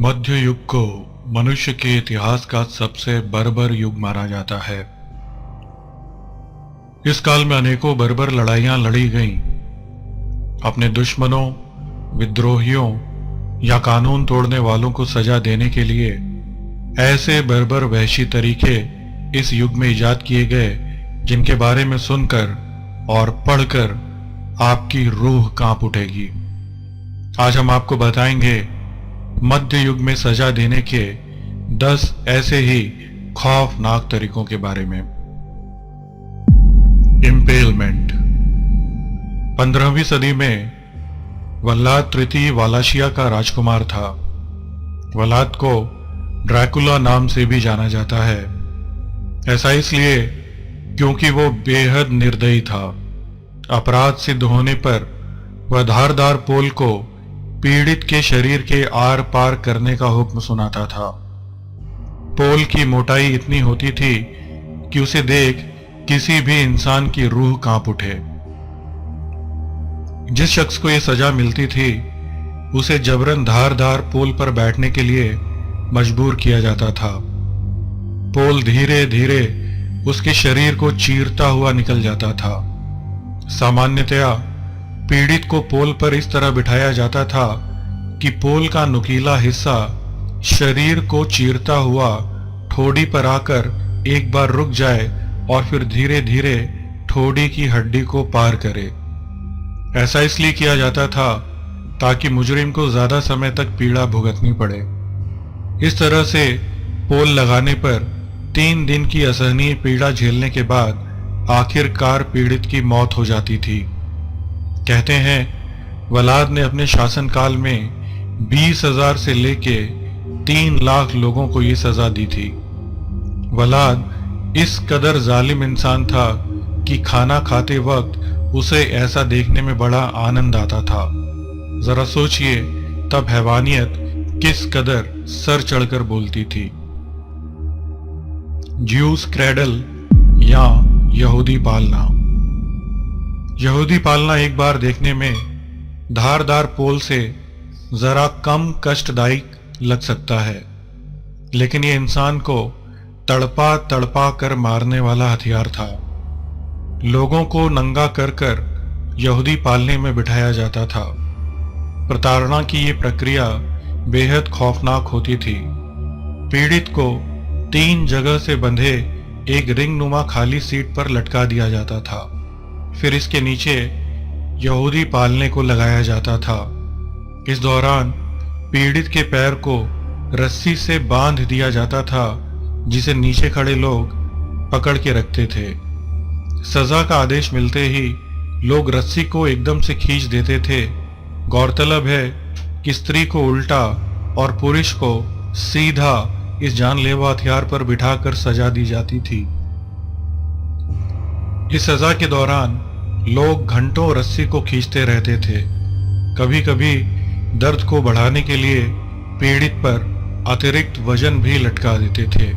मध्य युग को मनुष्य के इतिहास का सबसे बर्बर युग माना जाता है। इस काल में अनेकों बर्बर लड़ाइयां लड़ी गईं। अपने दुश्मनों, विद्रोहियों या कानून तोड़ने वालों को सजा देने के लिए ऐसे बर्बर वहशी तरीके इस युग में इजाद किए गए जिनके बारे में सुनकर और पढ़कर आपकी रूह कांप उठेगी। आज हम आपको बताएंगे मध्य युग में सजा देने के 10 ऐसे ही खौफनाक तरीकों के बारे में। इम्पेलमेंट। 15वीं सदी में वल्लाद तृतीय वालाशिया का राजकुमार था। वल्लाद को ड्रैकुला नाम से भी जाना जाता है। ऐसा इसलिए क्योंकि वो बेहद निर्दयी था। अपराध सिद्ध होने पर वह धारदार पोल को पीड़ित के शरीर के आर पार करने का हुक्म सुनाता था। पोल की मोटाई इतनी होती थी कि उसे देख किसी भी इंसान की रूह कांप उठे। जिस शख्स को यह सजा मिलती थी उसे जबरन धारदार पोल पर बैठने के लिए मजबूर किया जाता था। पोल धीरे धीरे उसके शरीर को चीरता हुआ निकल जाता था। सामान्यतया पीड़ित को पोल पर इस तरह बिठाया जाता था कि पोल का नुकीला हिस्सा शरीर को चीरता हुआ ठोड़ी पर आकर एक बार रुक जाए और फिर धीरे धीरे ठोड़ी की हड्डी को पार करे। ऐसा इसलिए किया जाता था ताकि मुजरिम को ज्यादा समय तक पीड़ा भुगतनी पड़े। इस तरह से पोल लगाने पर 3 दिन की असहनीय पीड़ा झेलने के बाद आखिरकार पीड़ित की मौत हो जाती थी। कहते हैं वल्लाद ने अपने शासनकाल में 20,000 से लेके 3 लाख लोगों को ये सजा दी थी। वल्लाद इस कदर जालिम इंसान था कि खाना खाते वक्त उसे ऐसा देखने में बड़ा आनंद आता था। जरा सोचिए तब हैवानियत किस कदर सर चढ़कर बोलती थी। ज्यूस क्रैडल या यहूदी पालना। यहूदी पालना एक बार देखने में धारदार पोल से जरा कम कष्टदायक लग सकता है, लेकिन ये इंसान को तड़पा तड़पा कर मारने वाला हथियार था। लोगों को नंगा कर कर यहूदी पालने में बिठाया जाता था। प्रताड़ना की ये प्रक्रिया बेहद खौफनाक होती थी। पीड़ित को 3 जगह से बंधे एक रिंग नुमा खाली सीट पर लटका दिया जाता था। फिर इसके नीचे यहूदी पालने को लगाया जाता था। इस दौरान पीड़ित के पैर को रस्सी से बांध दिया जाता था जिसे नीचे खड़े लोग पकड़ के रखते थे। सजा का आदेश मिलते ही लोग रस्सी को एकदम से खींच देते थे। गौरतलब है कि स्त्री को उल्टा और पुरुष को सीधा इस जानलेवा हथियार पर बिठाकर सजा दी जाती थी। इस सजा के दौरान लोग घंटों रस्सी को खींचते रहते थे। कभी कभी दर्द को बढ़ाने के लिए पीड़ित पर अतिरिक्त वजन भी लटका देते थे।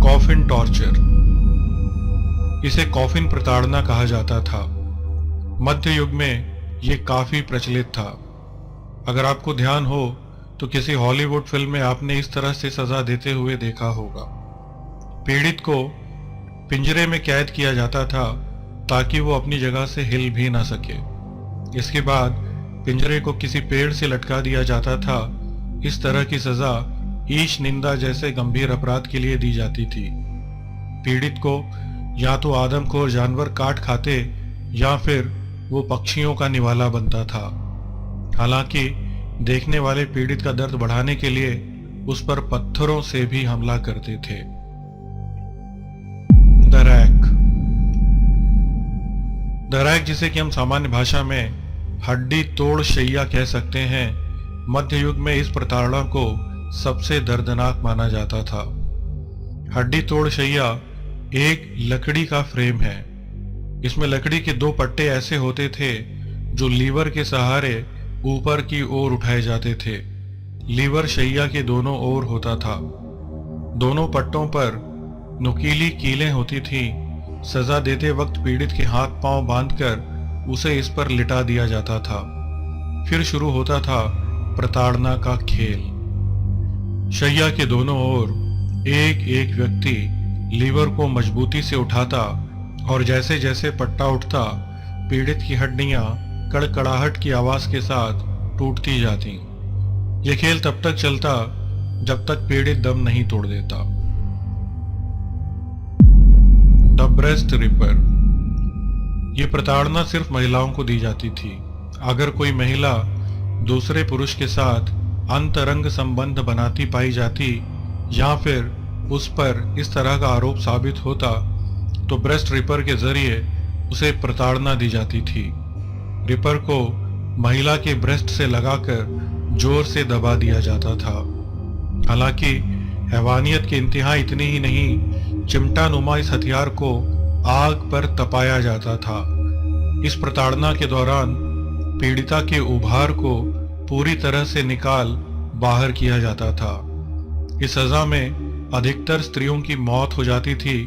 Coffin torture. इसे कॉफिन प्रताड़ना कहा जाता था। मध्य युग में यह काफी प्रचलित था। अगर आपको ध्यान हो तो किसी हॉलीवुड फिल्म में आपने इस तरह से सजा देते हुए देखा होगा। पीड़ित को पिंजरे में कैद किया जाता था ताकि वो अपनी जगह से हिल भी ना सके। इसके बाद पिंजरे को किसी पेड़ से लटका दिया जाता था। इस तरह की सजा ईश निंदा जैसे गंभीर अपराध के लिए दी जाती थी। पीड़ित को या तो आदमखोर जानवर काट खाते या फिर वो पक्षियों का निवाला बनता था। हालांकि देखने वाले पीड़ित का दर्द बढ़ाने के लिए उस पर पत्थरों से भी हमला करते थे। दरैक, जिसे कि हम सामान्य भाषा में हड्डी तोड़ शैया कह सकते हैं, मध्य युग में इस प्रताड़ना को सबसे दर्दनाक माना जाता था। हड्डी तोड़ शैया एक लकड़ी का फ्रेम है। इसमें लकड़ी के 2 पट्टे ऐसे होते थे जो लीवर के सहारे ऊपर की ओर उठाए जाते थे। लीवर शैया के दोनों ओर होता था। दोनों पट्टों पर नुकीली कीलें होती थी। सजा देते वक्त पीड़ित के हाथ पांव बांधकर उसे इस पर लिटा दिया जाता था। फिर शुरू होता था प्रताड़ना का खेल। शैया के दोनों ओर एक एक व्यक्ति लीवर को मजबूती से उठाता और जैसे जैसे पट्टा उठता पीड़ित की हड्डियां कड़कड़ाहट की आवाज के साथ टूटती जाती। यह खेल तब तक चलता जब तक पीड़ित दम नहीं तोड़ देता। The breast ripper. यह प्रताड़ना सिर्फ महिलाओं को दी जाती थी। अगर कोई महिला दूसरे पुरुष के साथ अंतरंग संबंध बनाती पाई जाती या फिर उस पर इस तरह का आरोप साबित होता तो ब्रेस्ट रिपर के जरिए उसे प्रताड़ना दी जाती थी। रिपर को महिला के ब्रेस्ट से लगाकर जोर से दबा दिया जाता था। हालांकि हैवानियत की इंतहा इतनी ही नहीं, चिमटा नुमा इस हथियार को आग पर तपाया जाता था। इस प्रताड़ना के दौरान पीड़िता के उभार को पूरी तरह से निकाल बाहर किया जाता था। इस सजा में अधिकतर स्त्रियों की मौत हो जाती थी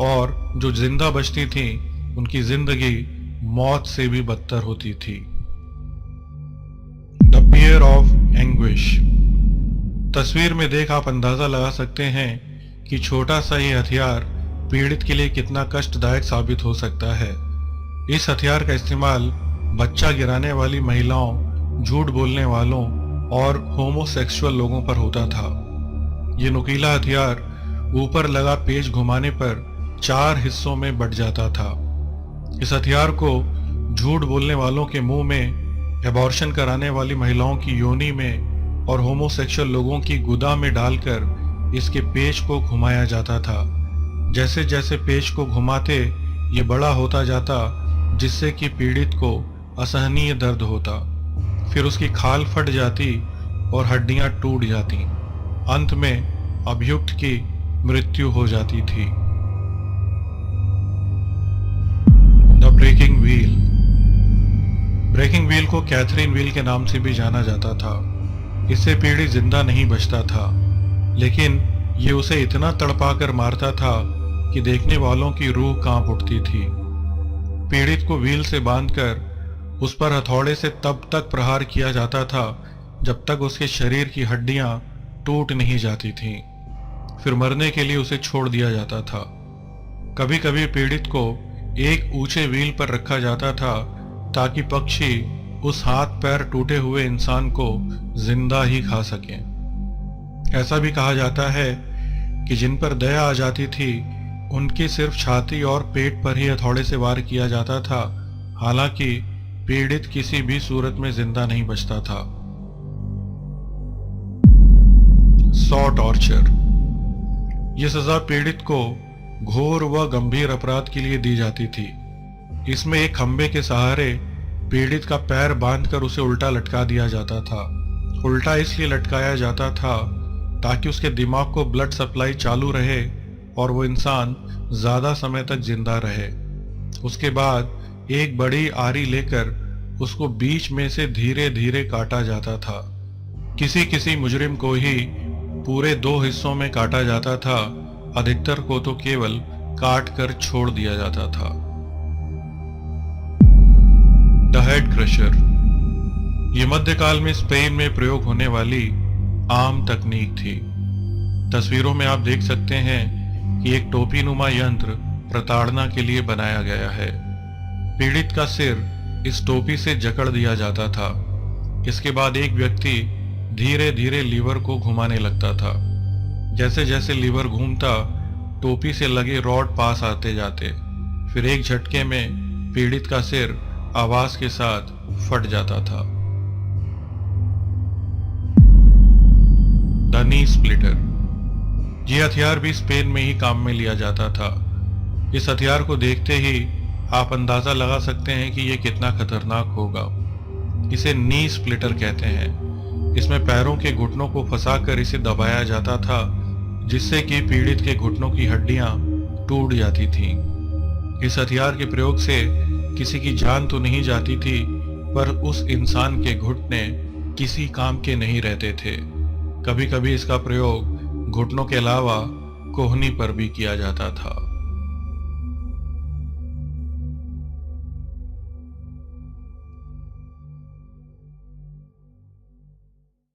और जो जिंदा बचती थीं, उनकी जिंदगी मौत से भी बदतर होती थी। The pear of anguish. तस्वीर में देख आप अंदाजा लगा सकते हैं कि छोटा सा ये हथियार पीड़ित के लिए कितना कष्टदायक साबित हो सकता है। इस हथियार का इस्तेमाल बच्चा गिराने वाली महिलाओं, झूठ बोलने वालों और होमोसेक्सुअल लोगों पर होता था। ये नुकीला हथियार ऊपर लगा पेच घुमाने पर 4 हिस्सों में बंट जाता था। इस हथियार को झूठ बोलने वालों के मुंह में, एबॉर्शन कराने वाली महिलाओं की योनि में और होमोसेक्सुअल लोगों की गुदा में डालकर इसके पेच को घुमाया जाता था। जैसे जैसे पेच को घुमाते ये बड़ा होता जाता, जिससे कि पीड़ित को असहनीय दर्द होता। फिर उसकी खाल फट जाती और हड्डियां टूट जाती। अंत में अभियुक्त की मृत्यु हो जाती थी। The breaking wheel. Breaking wheel को कैथरीन व्हील के नाम से भी जाना जाता था। इससे पीड़ित जिंदा नहीं बचता था, लेकिन ये उसे इतना तड़पाकर मारता था कि देखने वालों की रूह कांप उठती थी। पीड़ित को व्हील से बांधकर उस पर हथौड़े से तब तक प्रहार किया जाता था जब तक उसके शरीर की हड्डियां टूट नहीं जाती थीं। फिर मरने के लिए उसे छोड़ दिया जाता था। कभी कभी पीड़ित को एक ऊंचे व्हील पर रखा जाता था ताकि पक्षी उस हाथ पैर टूटे हुए इंसान को जिंदा ही खा सकें। ऐसा भी कहा जाता है कि जिन पर दया आ जाती थी उनकी सिर्फ छाती और पेट पर ही हथौड़े से वार किया जाता था। हालांकि पीड़ित किसी भी सूरत में जिंदा नहीं बचता था। Saw torture. यह सजा पीड़ित को घोर व गंभीर अपराध के लिए दी जाती थी। इसमें एक खंबे के सहारे पीड़ित का पैर बांधकर उसे उल्टा लटका दिया जाता था। उल्टा इसलिए लटकाया जाता था ताकि उसके दिमाग को ब्लड सप्लाई चालू रहे और वो इंसान ज्यादा समय तक जिंदा रहे। उसके बाद एक बड़ी आरी लेकर उसको बीच में से धीरे धीरे काटा जाता था। किसी किसी मुजरिम को ही पूरे 2 हिस्सों में काटा जाता था, अधिकतर को तो केवल काट कर छोड़ दिया जाता था। The head crusher. ये मध्यकाल में स्पेन में प्रयोग होने वाली आम तकनीक थी। तस्वीरों में आप देख सकते हैं कि एक टोपी नुमा यंत्र प्रताड़ना के लिए बनाया गया है। पीड़ित का सिर इस टोपी से जकड़ दिया जाता था। इसके बाद एक व्यक्ति धीरे धीरे लीवर को घुमाने लगता था। जैसे जैसे लीवर घूमता, टोपी से लगे रॉड पास आते जाते। फिर एक झटके में पीड़ित का सिर आवाज के साथ फट जाता था। The knee splitter. यह हथियार भी स्पेन में ही काम में लिया जाता था। इस हथियार को देखते ही आप अंदाजा लगा सकते हैं कि यह कितना खतरनाक होगा। इसे नी स्प्लिटर कहते हैं। इसमें पैरों के घुटनों को फंसाकर इसे दबाया जाता था, जिससे कि पीड़ित के घुटनों की हड्डियां टूट जाती थीं। इस हथियार के प्रयोग से किसी की जान तो नहीं जाती थी, पर उस इंसान के घुटने किसी काम के नहीं रहते थे। कभी कभी इसका प्रयोग घुटनों के अलावा कोहनी पर भी किया जाता था।